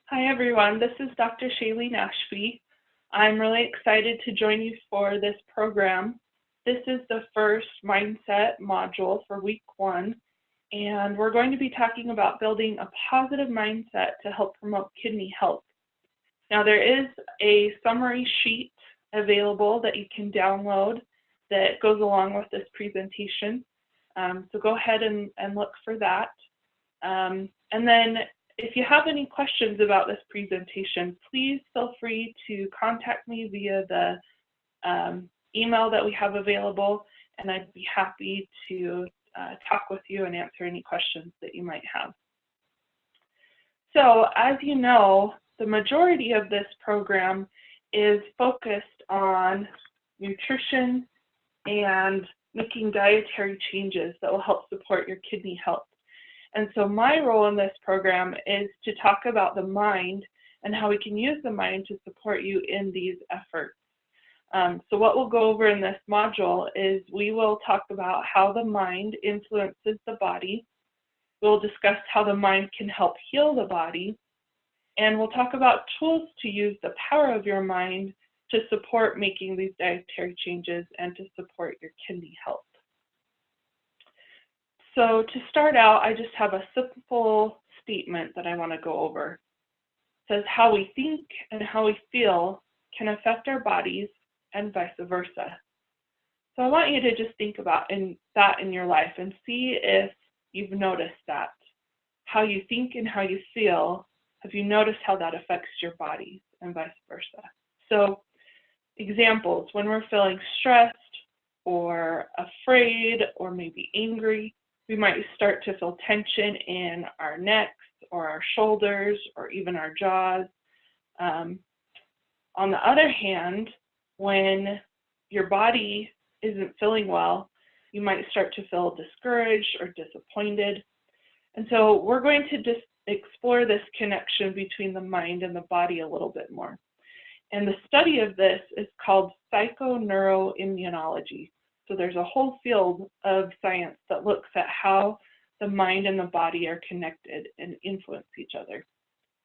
Hi everyone, this is Dr. Shailene Ashby. I'm really excited to join you for this program. This is the first mindset module for week 1, and we're going to be talking about building a positive mindset to help promote kidney health. Now there is a summary sheet available that you can download that goes along with this presentation. So go ahead and look for that. And then if you have any questions about this presentation, please feel free to contact me via the email that we have available, and I'd be happy to talk with you and answer any questions that you might have. So as you know, the majority of this program is focused on nutrition and making dietary changes that will help support your kidney health. And so my role in this program is to talk about the mind and how we can use the mind to support you in these efforts. So what we'll go over in this module is we will talk about how the mind influences the body. We'll discuss how the mind can help heal the body. And we'll talk about tools to use the power of your mind to support making these dietary changes and to support your kidney health. So to start out, I just have a simple statement that I want to go over. It says how we think and how we feel can affect our bodies and vice versa. So I want you to just think about that in your life and see if you've noticed that. How you think and how you feel, have you noticed how that affects your bodies and vice versa? So examples, when we're feeling stressed or afraid or maybe angry, we might start to feel tension in our necks or our shoulders or even our jaws. On the other hand, when your body isn't feeling well, you might start to feel discouraged or disappointed. And so we're going to just explore this connection between the mind and the body a little bit more. And the study of this is called psychoneuroimmunology. So there's a whole field of science that looks at how the mind and the body are connected and influence each other.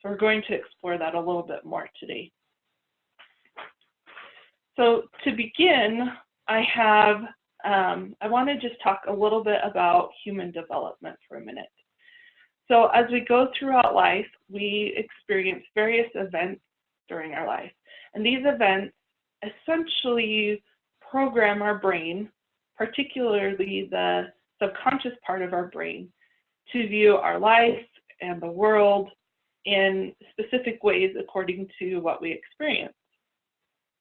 So we're going to explore that a little bit more today. So to begin, I want to just talk a little bit about human development for a minute. So as we go throughout life, we experience various events during our life. And these events essentially program our brain, particularly the subconscious part of our brain, to view our life and the world in specific ways according to what we experience.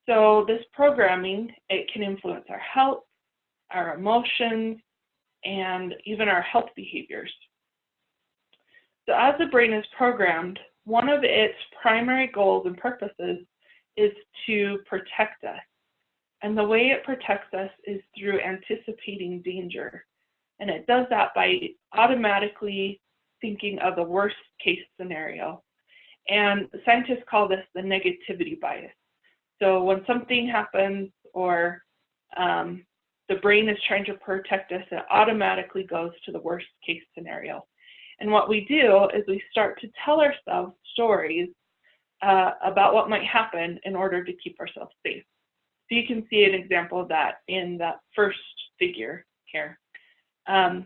So this programming, it can influence our health, our emotions, and even our health behaviors. So as the brain is programmed, one of its primary goals and purposes is to protect us. And the way it protects us is through anticipating danger. And it does that by automatically thinking of the worst case scenario. And scientists call this the negativity bias. So when something happens or the brain is trying to protect us, it automatically goes to the worst case scenario. And what we do is we start to tell ourselves stories about what might happen in order to keep ourselves safe. So you can see an example of that in that first figure here. The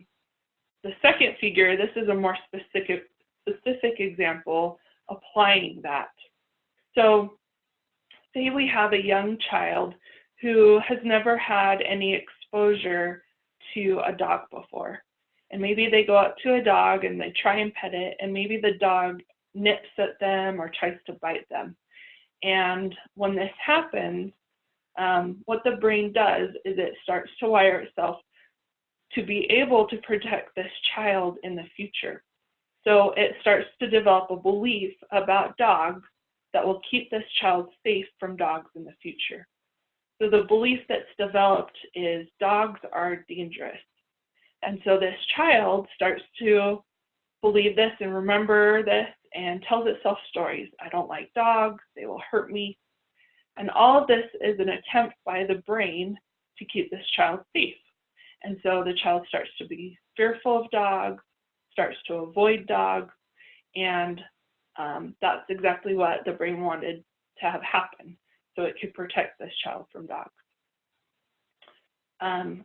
second figure, this is a more specific example applying that. So say we have a young child who has never had any exposure to a dog before. And maybe they go up to a dog and they try and pet it, and maybe the dog nips at them or tries to bite them. And when this happens, what the brain does is it starts to wire itself to be able to protect this child in the future. So it starts to develop a belief about dogs that will keep this child safe from dogs in the future. So the belief that's developed is dogs are dangerous. And so this child starts to believe this and remember this and tells itself stories. I don't like dogs, they will hurt me. And all of this is an attempt by the brain to keep this child safe. And so the child starts to be fearful of dogs, starts to avoid dogs, and that's exactly what the brain wanted to have happen, so it could protect this child from dogs.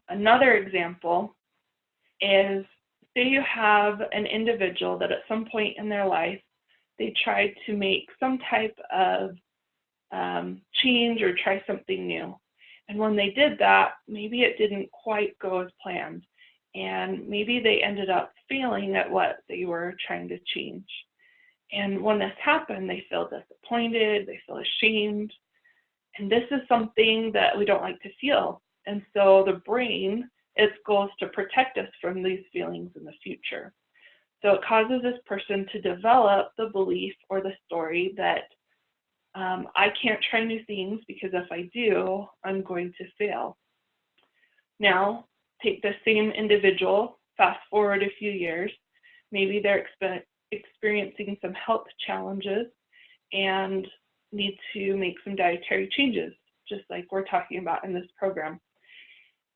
Another example is, say you have an individual that at some point in their life, they tried to make some type of change or try something new. And when they did that, maybe it didn't quite go as planned. And maybe they ended up failing at what they were trying to change. And when this happened, they feel disappointed, they feel ashamed. And this is something that we don't like to feel. And so the brain, its goal is to protect us from these feelings in the future. So it causes this person to develop the belief or the story that I can't try new things because if I do, I'm going to fail. Now, take the same individual, fast forward a few years, maybe they're experiencing some health challenges and need to make some dietary changes, just like we're talking about in this program.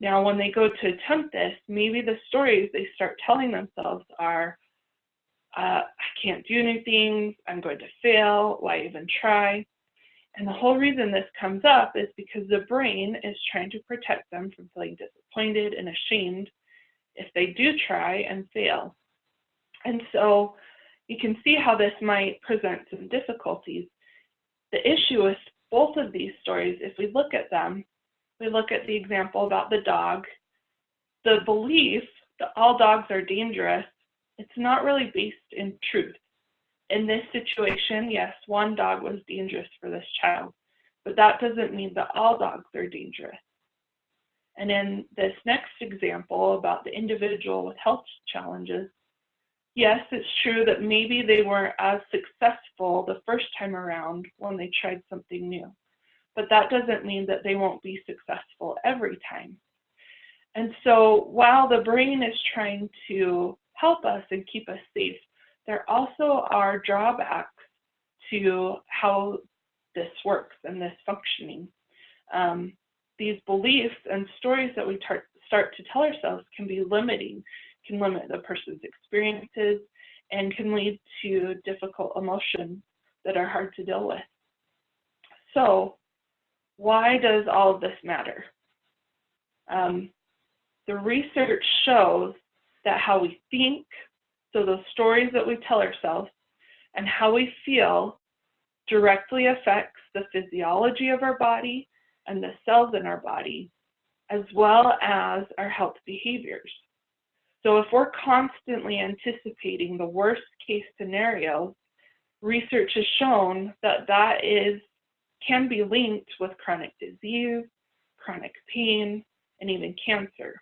Now, when they go to attempt this, maybe the stories they start telling themselves are, I can't do new things, I'm going to fail, why even try? And the whole reason this comes up is because the brain is trying to protect them from feeling disappointed and ashamed if they do try and fail. And so you can see how this might present some difficulties. The issue with both of these stories, if we look at them, we look at the example about the dog, the belief that all dogs are dangerous, it's not really based in truth. In this situation, yes, one dog was dangerous for this child, but that doesn't mean that all dogs are dangerous. And in this next example about the individual with health challenges, yes, it's true that maybe they weren't as successful the first time around when they tried something new, but that doesn't mean that they won't be successful every time. And so while the brain is trying to help us and keep us safe, there also are drawbacks to how this works and this functioning. These beliefs and stories that we start to tell ourselves can be limiting, can limit the person's experiences, and can lead to difficult emotions that are hard to deal with. So why does all of this matter? The research shows that how we think, so those stories that we tell ourselves, and how we feel directly affects the physiology of our body and the cells in our body, as well as our health behaviors. So if we're constantly anticipating the worst case scenarios, research has shown that can be linked with chronic disease, chronic pain, and even cancer.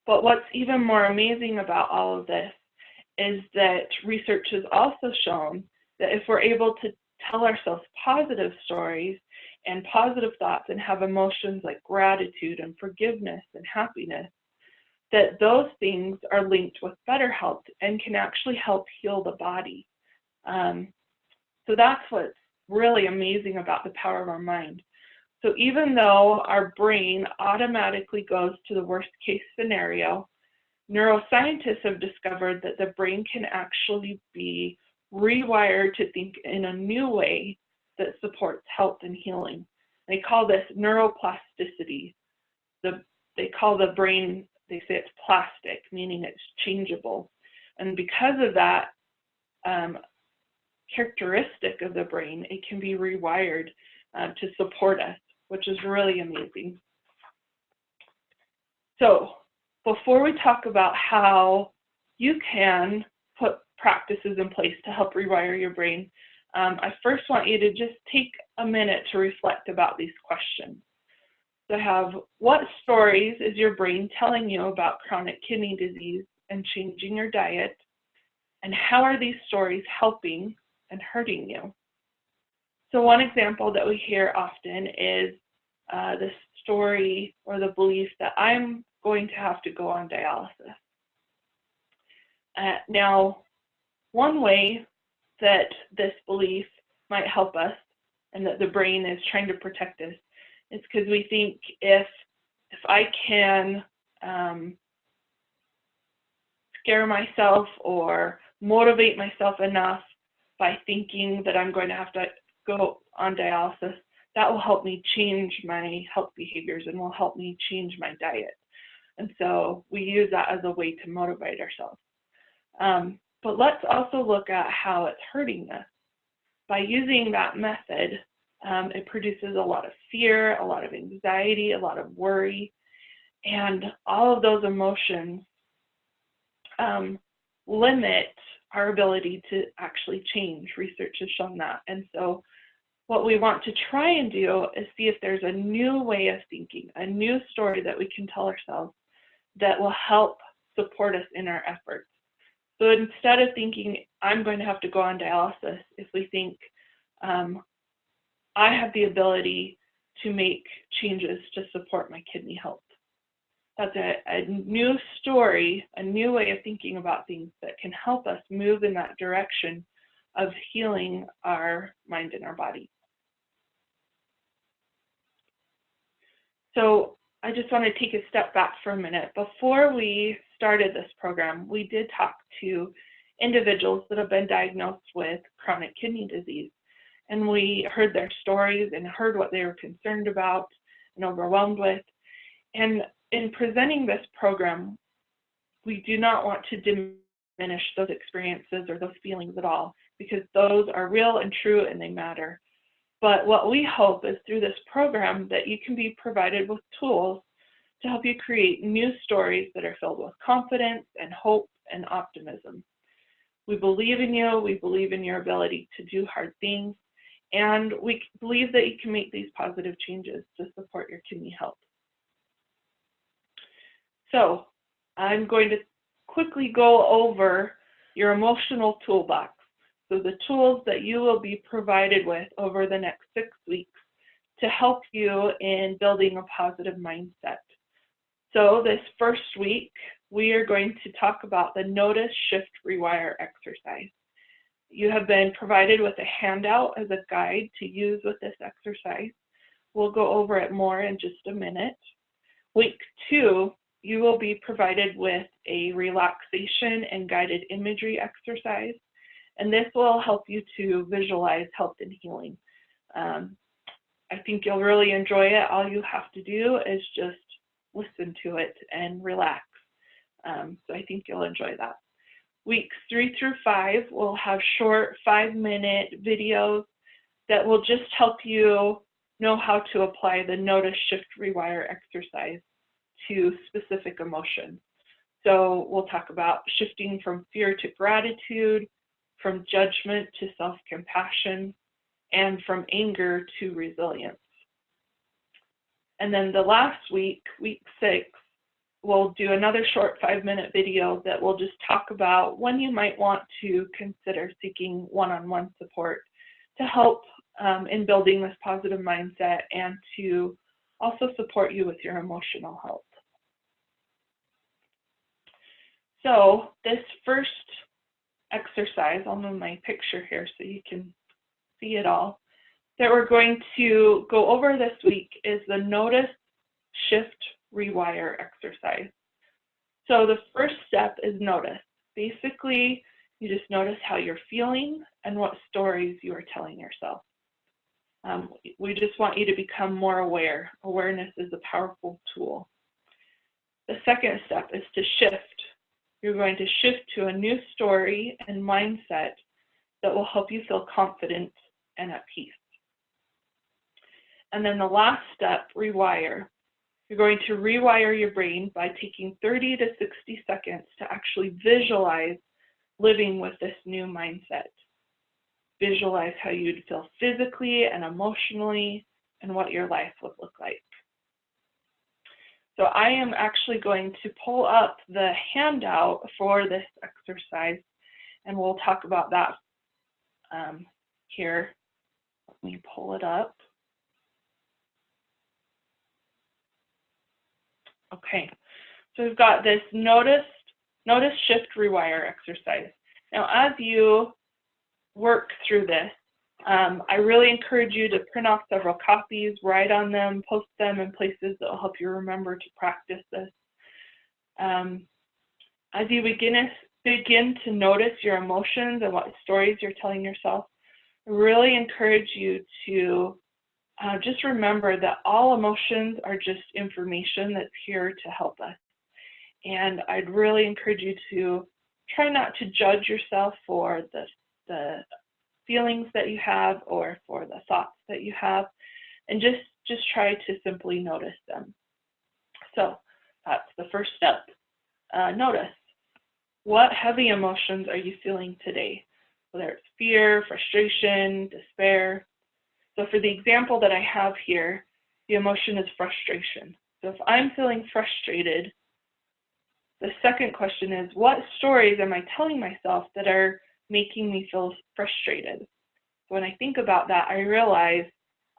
But what's even more amazing about all of this is that research has also shown that if we're able to tell ourselves positive stories and positive thoughts and have emotions like gratitude and forgiveness and happiness, that those things are linked with better health and can actually help heal the body. So that's what's really amazing about the power of our mind. So even though our brain automatically goes to the worst case scenario, neuroscientists have discovered that the brain can actually be rewired to think in a new way that supports health and healing. They call this neuroplasticity. They call the brain, they say it's plastic, meaning it's changeable. And because of that characteristic of the brain, it can be rewired to support us, which is really amazing. So before we talk about how you can put practices in place to help rewire your brain, I first want you to just take a minute to reflect about these questions. So I have, what stories is your brain telling you about chronic kidney disease and changing your diet? And how are these stories helping and hurting you? So one example that we hear often is the story or the belief that I'm going to have to go on dialysis. Now, one way that this belief might help us and that the brain is trying to protect us is because we think if I can scare myself or motivate myself enough by thinking that I'm going to have to go on dialysis, that will help me change my health behaviors and will help me change my diet. And so we use that as a way to motivate ourselves. But let's also look at how it's hurting us. By using that method, it produces a lot of fear, a lot of anxiety, a lot of worry, and all of those emotions limit our ability to actually change. Research has shown that. And so what we want to try and do is see if there's a new way of thinking, a new story that we can tell ourselves that will help support us in our efforts. So instead of thinking, I'm going to have to go on dialysis, if we think, I have the ability to make changes to support my kidney health. That's a new story, a new way of thinking about things that can help us move in that direction of healing our mind and our body. So I just want to take a step back for a minute. Before we started this program, we did talk to individuals that have been diagnosed with chronic kidney disease. And we heard their stories and heard what they were concerned about and overwhelmed with. And in presenting this program, we do not want to diminish those experiences or those feelings at all, because those are real and true and they matter. But what we hope is through this program that you can be provided with tools to help you create new stories that are filled with confidence and hope and optimism. We believe in you, we believe in your ability to do hard things, and we believe that you can make these positive changes to support your kidney health. So I'm going to quickly go over your emotional toolbox. So the tools that you will be provided with over the next 6 weeks to help you in building a positive mindset. So this first week, we are going to talk about the Notice, Shift, Rewire exercise. You have been provided with a handout as a guide to use with this exercise. We'll go over it more in just a minute. Week 2, you will be provided with a relaxation and guided imagery exercise, and this will help you to visualize health and healing. I think you'll really enjoy it. All you have to do is just listen to it and relax. So I think you'll enjoy that. Weeks 3 through 5 will have short 5-minute videos that will just help you know how to apply the Notice, Shift, Rewire exercise to specific emotions. So we'll talk about shifting from fear to gratitude, from judgment to self-compassion, and from anger to resilience. And then the last week, week 6, we'll do another short 5-minute video that will just talk about when you might want to consider seeking one-on-one support to help in building this positive mindset and to also support you with your emotional health. So this first exercise, I'll move my picture here so you can see it all, that we're going to go over this week is the Notice, Shift, Rewire exercise. So the first step is notice. Basically, you just notice how you're feeling and what stories you are telling yourself. We just want you to become more aware. Awareness is a powerful tool. The second step is to shift. You're going to shift to a new story and mindset that will help you feel confident and at peace. And then the last step, rewire. You're going to rewire your brain by taking 30 to 60 seconds to actually visualize living with this new mindset. Visualize how you'd feel physically and emotionally and what your life would look like. So I am actually going to pull up the handout for this exercise, and we'll talk about that here. Let me pull it up. Okay, so we've got this Notice, Shift, Rewire exercise. Now, as you work through this, I really encourage you to print off several copies, write on them, post them in places that will help you remember to practice this. As you begin to notice your emotions and what stories you're telling yourself, I really encourage you to just remember that all emotions are just information that's here to help us. And I'd really encourage you to try not to judge yourself for the feelings that you have or for the thoughts that you have, and just try to simply notice them. So that's the first step. Notice. What heavy emotions are you feeling today? Whether it's fear, frustration, despair. So for the example that I have here, the emotion is frustration. So if I'm feeling frustrated, the second question is, what stories am I telling myself that are making me feel frustrated? When I think about that, I realize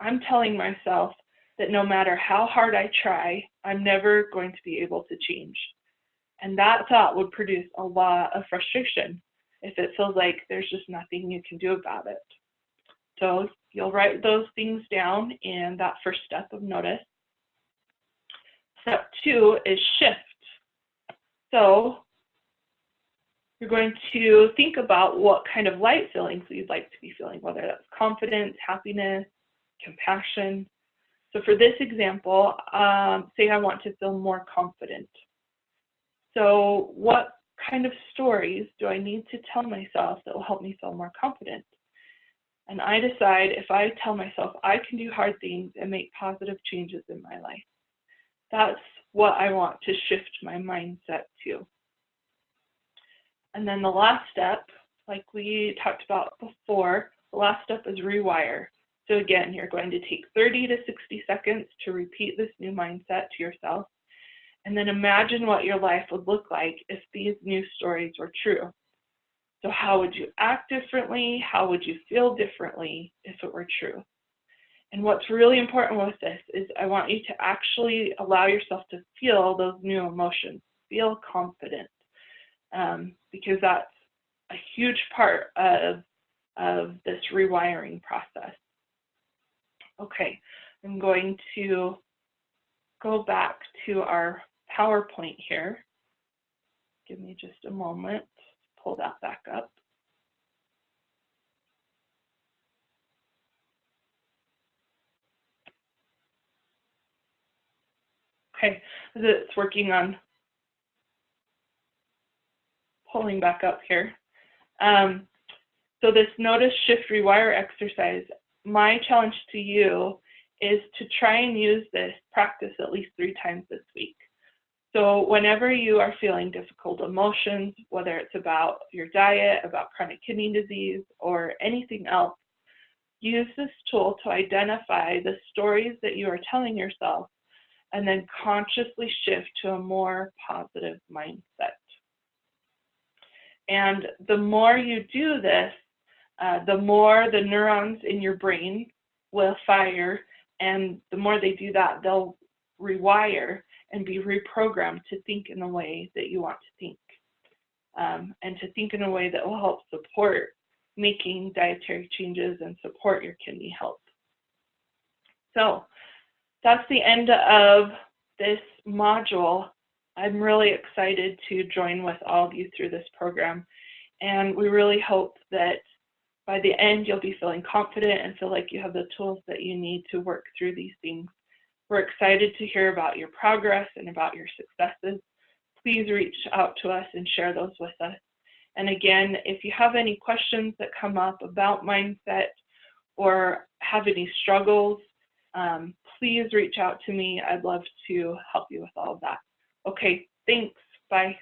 I'm telling myself that no matter how hard I try, I'm never going to be able to change. And that thought would produce a lot of frustration if it feels like there's just nothing you can do about it. So you'll write those things down in that first step of notice. Step 2 is shift. So you're going to think about what kind of light feelings you'd like to be feeling, whether that's confidence, happiness, compassion. So for this example, say I want to feel more confident. So what kind of stories do I need to tell myself that will help me feel more confident? And I decide if I tell myself I can do hard things and make positive changes in my life. That's what I want to shift my mindset to. And then the last step, like we talked about before, the last step is rewire. So again, you're going to take 30 to 60 seconds to repeat this new mindset to yourself. And then imagine what your life would look like if these new stories were true. So how would you act differently? How would you feel differently if it were true? And what's really important with this is I want you to actually allow yourself to feel those new emotions, feel confident, because that's a huge part of this rewiring process. Okay, I'm going to go back to our PowerPoint here. Give me just a moment to pull that back up. Okay, it's working on pulling back up here. So this notice, shift, rewire exercise, my challenge to you is to try and use this practice at least 3 times this week. So whenever you are feeling difficult emotions, whether it's about your diet, about chronic kidney disease, or anything else, use this tool to identify the stories that you are telling yourself and then consciously shift to a more positive mindset. And the more you do this, the more the neurons in your brain will fire, and the more they do that, they'll rewire and be reprogrammed to think in the way that you want to think, and to think in a way that will help support making dietary changes and support your kidney health. So that's the end of this module. I'm really excited to join with all of you through this program, and we really hope that by the end you'll be feeling confident and feel like you have the tools that you need to work through these things. We're excited to hear about your progress and about your successes. Please reach out to us and share those with us. And again, if you have any questions that come up about mindset or have any struggles, please reach out to me. I'd love to help you with all of that. Okay, thanks. Bye.